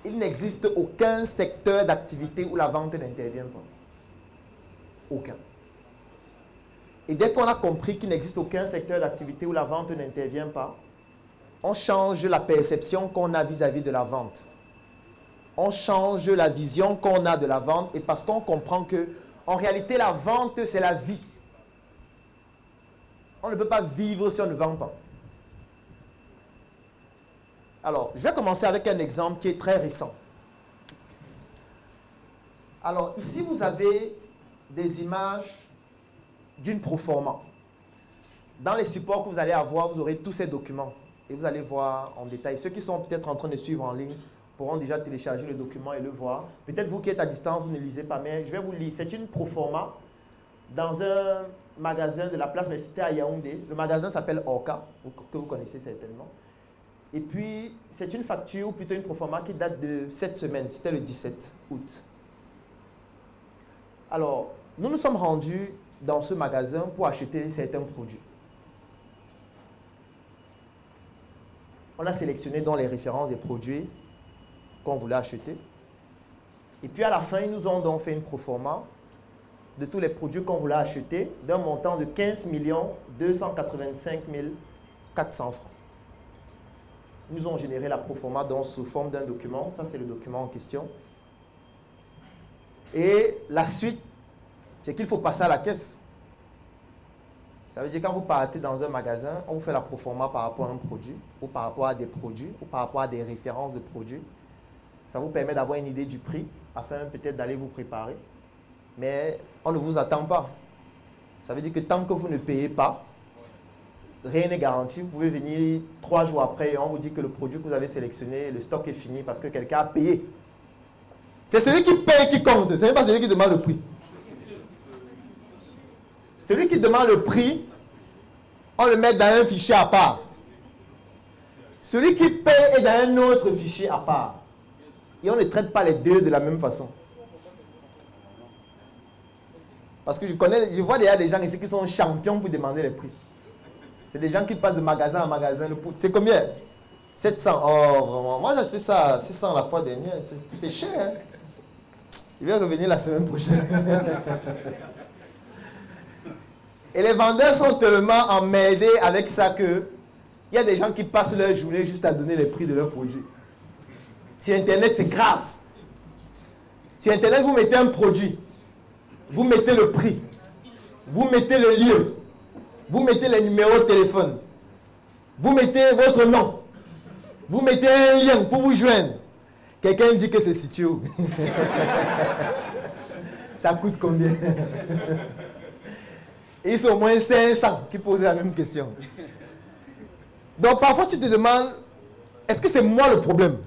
il n'existe aucun secteur d'activité où la vente n'intervient pas. Aucun. Et dès qu'on a compris qu'il n'existe aucun secteur d'activité où la vente n'intervient pas, on change la perception qu'on a vis-à-vis de la vente. On change la vision qu'on a de la vente et parce qu'on comprend que, en réalité, la vente, c'est la vie. On ne peut pas vivre si on ne vend pas. Alors, je vais commencer avec un exemple qui est très récent. Alors, ici, vous avez des images d'une proforma. Dans les supports que vous allez avoir, vous aurez tous ces documents. Et vous allez voir en détail. Ceux qui sont peut-être en train de suivre en ligne pourront déjà télécharger le document et le voir. Peut-être vous qui êtes à distance, vous ne lisez pas, mais je vais vous lire. C'est une proforma dans un magasin de la place Messité à Yaoundé. Le magasin s'appelle Orca, que vous connaissez certainement. Et puis, c'est une facture, ou plutôt une proforma qui date de cette semaine. C'était le 17 août. Alors, nous nous sommes rendus dans ce magasin pour acheter certains produits. On a sélectionné dans les références des produits qu'on voulait acheter. Et puis à la fin, ils nous ont donc fait une proforma de tous les produits qu'on voulait acheter d'un montant de 15 285 400 francs. Ils nous ont généré la proforma donc sous forme d'un document. Ça, c'est le document en question. Et la suite, c'est qu'il faut passer à la caisse. Ça veut dire que quand vous partez dans un magasin, on vous fait la proforma par rapport à un produit, ou par rapport à des produits, ou par rapport à des références de produits. Ça vous permet d'avoir une idée du prix, afin peut-être d'aller vous préparer. Mais on ne vous attend pas. Ça veut dire que tant que vous ne payez pas, rien n'est garanti. Vous pouvez venir 3 jours après et on vous dit que le produit que vous avez sélectionné, le stock est fini parce que quelqu'un a payé. C'est celui qui paye qui compte, ce n'est pas celui qui demande le prix. Celui qui demande le prix, on le met dans un fichier à part. Celui qui paye est dans un autre fichier à part. Et on ne traite pas les deux de la même façon. Parce que je vois déjà des gens ici qui sont champions pour demander les prix. C'est des gens qui passent de magasin en magasin. C'est combien? 700. Oh, vraiment. Moi, j'ai acheté ça 600 la fois dernière. C'est cher. Hein? Il va revenir la semaine prochaine. Et les vendeurs sont tellement emmerdés avec ça que il y a des gens qui passent leur journée juste à donner les prix de leurs produits. Sur Internet, c'est grave. Sur Internet, vous mettez un produit. Vous mettez le prix. Vous mettez le lieu. Vous mettez les numéros de téléphone. Vous mettez votre nom. Vous mettez un lien pour vous joindre. Quelqu'un dit que c'est situé où? Ça coûte combien? Et ils sont au moins 500 qui posent la même question. Donc parfois tu te demandes, est-ce que c'est moi le problème?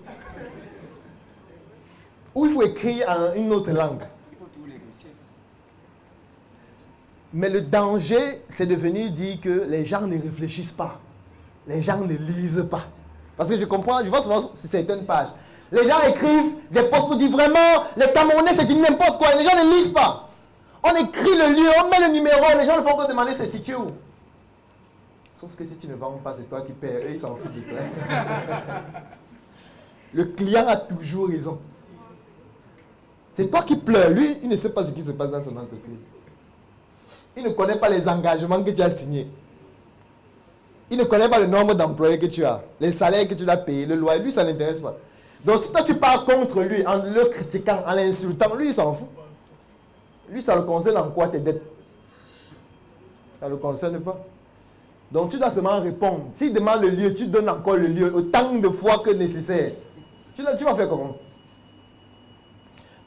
Ou il faut écrire en une autre langue? Il faut tout négocier. Mais le danger, c'est de venir dire que les gens ne réfléchissent pas. Les gens ne lisent pas. Parce que je comprends, je vois souvent sur certaines pages. Les gens écrivent des posts pour dire vraiment, les Camerounais c'est du n'importe quoi. Les gens ne lisent pas. On écrit le lieu, on met le numéro, les gens ne font que demander c'est situé où. Sauf que si tu ne vends pas, c'est toi qui perds. Eux, ils s'en foutent de toi. Le client a toujours raison. C'est toi qui pleures. Lui, il ne sait pas ce qui se passe dans ton entreprise. Il ne connaît pas les engagements que tu as signés. Il ne connaît pas le nombre d'employés que tu as, les salaires que tu dois payer, le loyer. Lui, ça ne l'intéresse pas. Donc, si toi, tu pars contre lui en le critiquant, en l'insultant, lui, il s'en fout. Lui, ça le concerne en quoi tes dettes? Ça ne le concerne pas. Donc, tu dois seulement répondre. S'il demande le lieu, tu donnes encore le lieu autant de fois que nécessaire. Tu vas faire comment?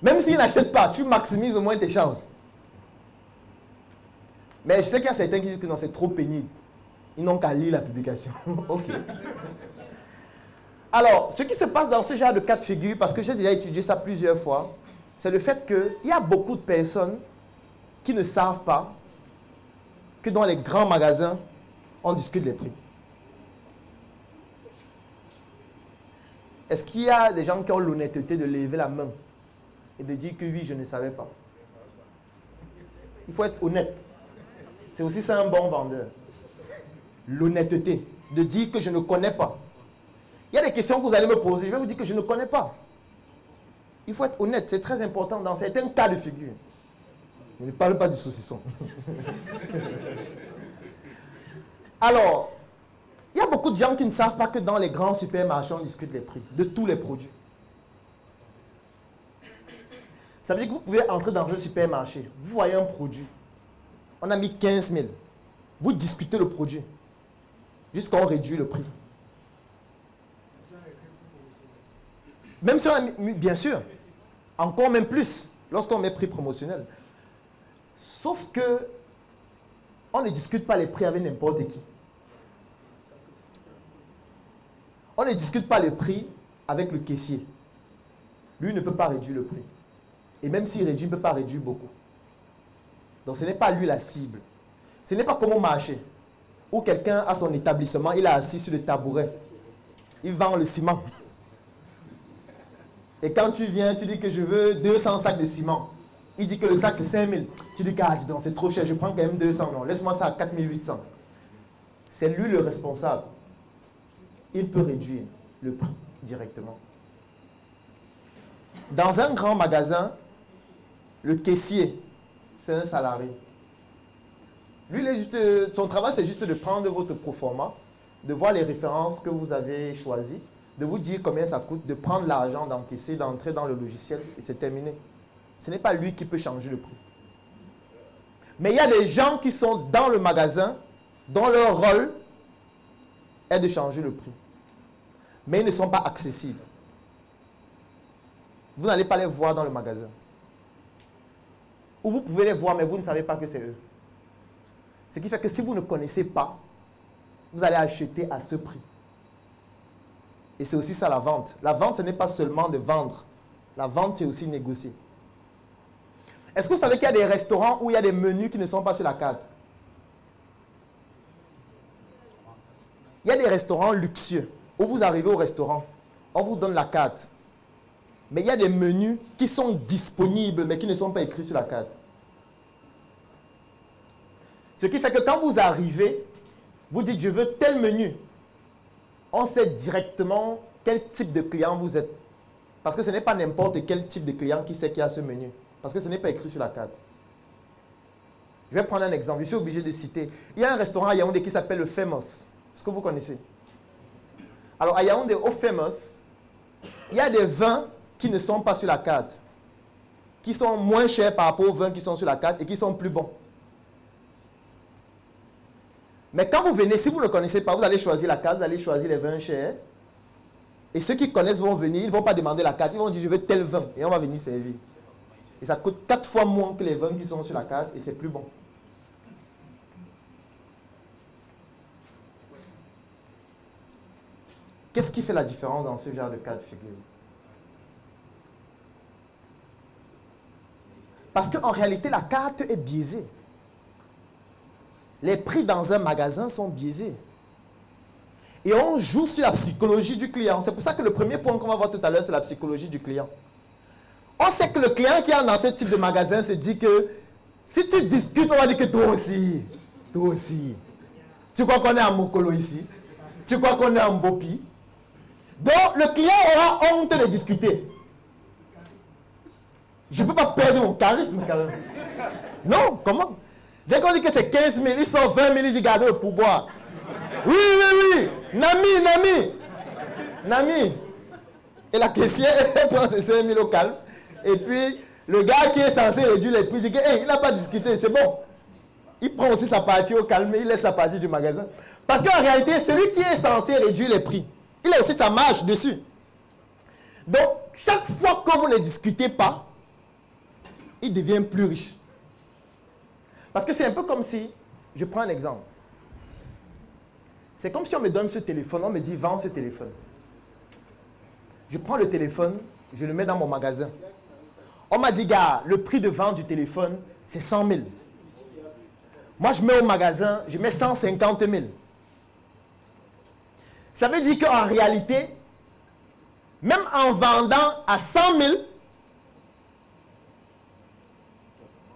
Même s'il n'achète pas, tu maximises au moins tes chances. Mais je sais qu'il y a certains qui disent que non, c'est trop pénible. Ils n'ont qu'à lire la publication. Ok. Alors, ce qui se passe dans ce genre de cas de figure, parce que j'ai déjà étudié ça plusieurs fois, c'est le fait qu'il y a beaucoup de personnes qui ne savent pas que dans les grands magasins, on discute les prix. Est-ce qu'il y a des gens qui ont l'honnêteté de lever la main et de dire que oui, je ne savais pas? Il faut être honnête. C'est aussi ça un bon vendeur. L'honnêteté, de dire que je ne connais pas. Il y a des questions que vous allez me poser, je vais vous dire que je ne connais pas. Il faut être honnête, c'est très important dans certains cas de figure. Je ne parle pas du saucisson. Alors, il y a beaucoup de gens qui ne savent pas que dans les grands supermarchés, on discute les prix de tous les produits. Ça veut dire que vous pouvez entrer dans un supermarché, vous voyez un produit, on a mis 15 000, vous discutez le produit, jusqu'à on réduit le prix. Même si on a mis, bien sûr, encore même plus, lorsqu'on met prix promotionnel. Sauf que, on ne discute pas les prix avec n'importe qui. On ne discute pas les prix avec le caissier. Lui ne peut pas réduire le prix. Et même s'il réduit, il ne peut pas réduire beaucoup. Donc ce n'est pas lui la cible. Ce n'est pas comme au marché, où quelqu'un a son établissement, il est assis sur le tabouret. Il vend le ciment. Et quand tu viens, tu dis que je veux 200 sacs de ciment. Il dit que le sac c'est 5 000. Tu dis, ah, dis donc, c'est trop cher, je prends quand même 200. Non, laisse-moi ça à 4 800. C'est lui le responsable. Il peut réduire le prix directement. Dans un grand magasin, le caissier, c'est un salarié. Lui, son travail, c'est juste de prendre votre proforma, de voir les références que vous avez choisies, de vous dire combien ça coûte, de prendre l'argent, d'encaisser, d'entrer dans le logiciel, et c'est terminé. Ce n'est pas lui qui peut changer le prix. Mais il y a des gens qui sont dans le magasin, dont leur rôle est de changer le prix. Mais ils ne sont pas accessibles. Vous n'allez pas les voir dans le magasin. Ou vous pouvez les voir, mais vous ne savez pas que c'est eux. Ce qui fait que si vous ne connaissez pas, vous allez acheter à ce prix. Et c'est aussi ça la vente. La vente, ce n'est pas seulement de vendre. La vente, c'est aussi négocier. Est-ce que vous savez qu'il y a des restaurants où il y a des menus qui ne sont pas sur la carte? Il y a des restaurants luxueux où vous arrivez au restaurant, on vous donne la carte. Mais il y a des menus qui sont disponibles mais qui ne sont pas écrits sur la carte. Ce qui fait que quand vous arrivez, vous dites je veux tel menu. On sait directement quel type de client vous êtes. Parce que ce n'est pas n'importe quel type de client qui sait qu'il y a ce menu. Parce que ce n'est pas écrit sur la carte. Je vais prendre un exemple. Je suis obligé de citer. Il y a un restaurant à Yaoundé qui s'appelle le Famous. Est-ce que vous connaissez? Alors à Yaoundé, au Famous, il y a des vins qui ne sont pas sur la carte. Qui sont moins chers par rapport aux vins qui sont sur la carte et qui sont plus bons. Mais quand vous venez, si vous ne connaissez pas, vous allez choisir la carte, vous allez choisir les vins chers. Et ceux qui connaissent vont venir, ils ne vont pas demander la carte, ils vont dire je veux tel vin et on va venir servir. Et ça coûte 4 fois moins que les vins qui sont sur la carte et c'est plus bon. Qu'est-ce qui fait la différence dans ce genre de cas de figure? Parce qu'en réalité, la carte est biaisée. Les prix dans un magasin sont biaisés. Et on joue sur la psychologie du client. C'est pour ça que le premier point qu'on va voir tout à l'heure, c'est la psychologie du client. On sait que le client qui est dans ce type de magasin se dit que si tu discutes, on va dire que toi aussi. Tu crois qu'on est en Mokolo ici? Tu crois qu'on est en Bopi? Donc, le client aura honte de discuter. Je ne peux pas perdre mon charisme quand même. Non, comment? Dès qu'on dit que c'est 15 000, ils sont 20 000, ils disent gardez le pourboire. Oui. Nami. Et la caissière, elle prend ses 5 000 au calme. Et puis, le gars qui est censé réduire les prix dit que, hey, il n'a pas discuté, c'est bon. Il prend aussi sa partie au calme et il laisse la partie du magasin. Parce qu'en réalité, celui qui est censé réduire les prix, il a aussi sa marge dessus. Donc, chaque fois que vous ne discutez pas, il devient plus riche. Parce que c'est un peu comme si, je prends un exemple. C'est comme si on me donne ce téléphone, on me dit vends ce téléphone. Je prends le téléphone, je le mets dans mon magasin. On m'a dit, gars, le prix de vente du téléphone, c'est 100 000. Moi, je mets au magasin, je mets 150 000. Ça veut dire qu'en réalité, même en vendant à 100 000,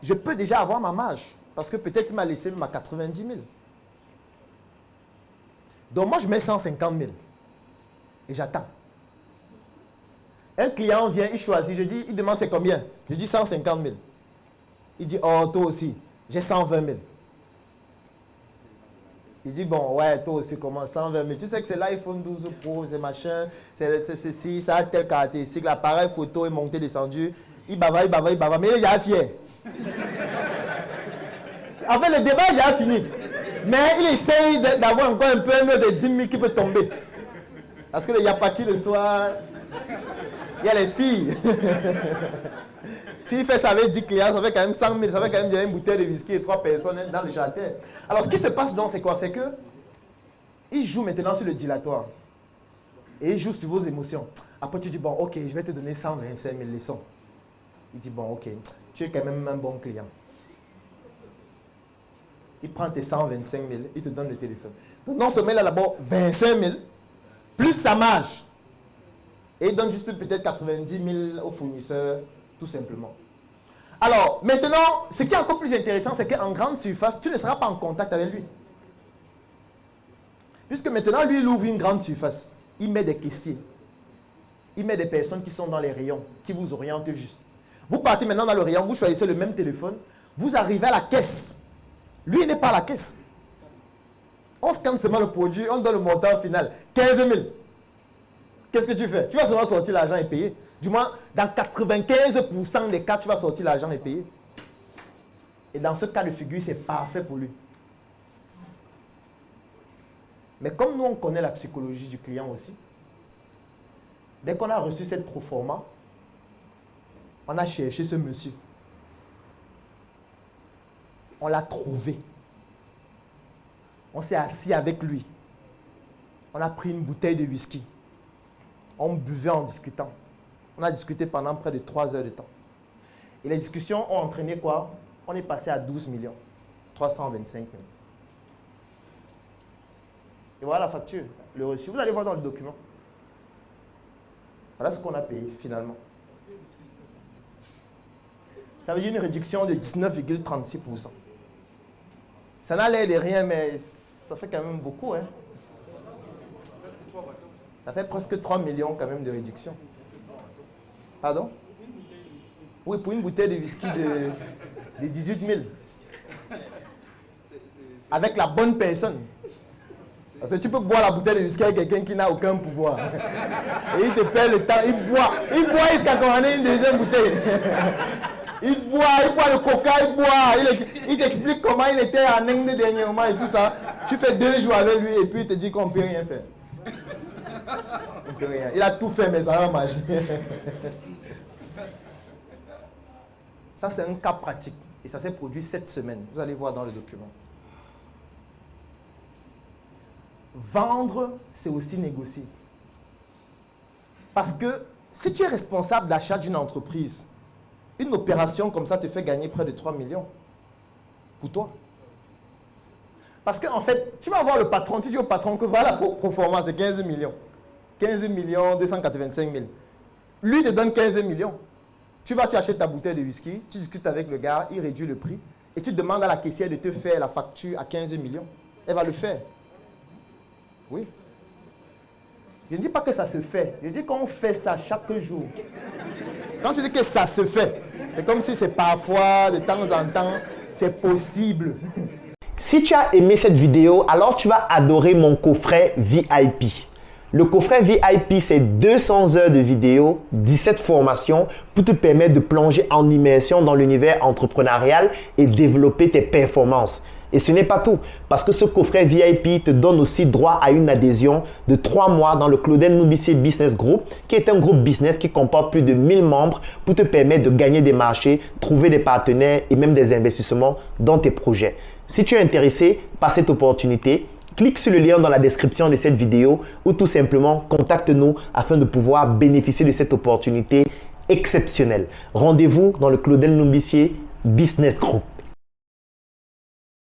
je peux déjà avoir ma marge. Parce que peut-être il m'a laissé ma 90 000. Donc moi, je mets 150 000. Et j'attends. Un client vient, il choisit, il demande c'est combien? Je dis 150 000. Il dit, oh, toi aussi, j'ai 120 000. Il dit, bon, ouais, toi aussi, comment 120 000? Tu sais que c'est l'iPhone 12 Pro, c'est machin, c'est ceci, ça a telle caractéristique, l'appareil photo est monté, descendu. Il bava, mais il est déjà fier. En fait, le débat est déjà fini. Mais il essaye d'avoir encore un peu un autre de 10 000 qui peut tomber. Parce que il n'y a pas qui le soir, il y a les filles. S'il fait ça avec 10 clients, ça fait quand même 100 000, ça fait quand même une bouteille de whisky et 3 personnes dans le jardin. Alors, ce qui se passe donc, c'est quoi? C'est que il joue maintenant sur le dilatoire. Et il joue sur vos émotions. Après, tu dis, bon, ok, je vais te donner 125 000 leçons. Il dit, bon, ok, tu es quand même un bon client. Il prend tes 125 000, il te donne le téléphone. Donc, non seulement il a d'abord 25 000, plus sa marge. Et il donne juste peut-être 90 000 au fournisseur, tout simplement. Alors, maintenant, ce qui est encore plus intéressant, c'est qu'en grande surface, tu ne seras pas en contact avec lui. Puisque maintenant, lui, il ouvre une grande surface. Il met des caissiers. Il met des personnes qui sont dans les rayons, qui vous orientent juste. Vous partez maintenant dans le rayon, vous choisissez le même téléphone, vous arrivez à la caisse. Lui, il n'est pas à la caisse. On scanne seulement le produit, on donne le montant final, 15 000. Qu'est-ce que tu fais? Tu vas seulement sortir l'argent et payer. Du moins, dans 95% des cas, tu vas sortir l'argent et payer. Et dans ce cas de figure, c'est parfait pour lui. Mais comme nous, on connaît la psychologie du client aussi, dès qu'on a reçu cette proforma, on a cherché ce monsieur. On l'a trouvé. On s'est assis avec lui. On a pris une bouteille de whisky. On buvait en discutant. On a discuté pendant près de 3 heures de temps. Et les discussions ont entraîné quoi? On est passé à 12 millions. 325 000. Et voilà la facture, le reçu. Vous allez voir dans le document. Voilà ce qu'on a payé finalement. Ça veut dire une réduction de 19,36%. Ça n'a l'air de rien, mais ça fait quand même beaucoup. Hein? Ça fait presque 3 millions quand même de réduction. Pardon? Oui, pour une bouteille de whisky de 18 000. Avec la bonne personne. Parce que tu peux boire la bouteille de whisky avec quelqu'un qui n'a aucun pouvoir. Et il te perd le temps, il boit jusqu'à qu'on en ait une deuxième bouteille. Il boit le coca, il t'explique comment il était en Inde dernièrement et tout ça. Tu fais 2 jours avec lui et puis il te dit qu'on ne peut rien faire. On peut rien. Il a tout fait mais ça va marcher. Ça c'est un cas pratique et ça s'est produit cette semaine. Vous allez voir dans le document. Vendre, c'est aussi négocier. Parce que si tu es responsable d'achat d'une entreprise, une opération comme ça te fait gagner près de 3 millions. Pour toi. Parce qu'en fait, tu vas voir le patron, tu dis au patron que voilà, proforma, c'est 15 millions. 15 millions 285 000. Lui te donne 15 millions. Tu achètes ta bouteille de whisky, tu discutes avec le gars, il réduit le prix, et tu demandes à la caissière de te faire la facture à 15 millions. Elle va le faire. Oui. Je ne dis pas que ça se fait. Je dis qu'on fait ça chaque jour. Quand tu dis que ça se fait, c'est comme si c'est parfois, de temps en temps, c'est possible. Si tu as aimé cette vidéo, alors tu vas adorer mon coffret VIP. Le coffret VIP, c'est 200 heures de vidéos, 17 formations pour te permettre de plonger en immersion dans l'univers entrepreneurial et développer tes performances. Et ce n'est pas tout, parce que ce coffret VIP te donne aussi droit à une adhésion de 3 mois dans le Claudel Nubissier Business Group, qui est un groupe business qui comporte plus de 1000 membres pour te permettre de gagner des marchés, trouver des partenaires et même des investissements dans tes projets. Si tu es intéressé par cette opportunité, clique sur le lien dans la description de cette vidéo ou tout simplement contacte-nous afin de pouvoir bénéficier de cette opportunité exceptionnelle. Rendez-vous dans le Claudel Nubissier Business Group.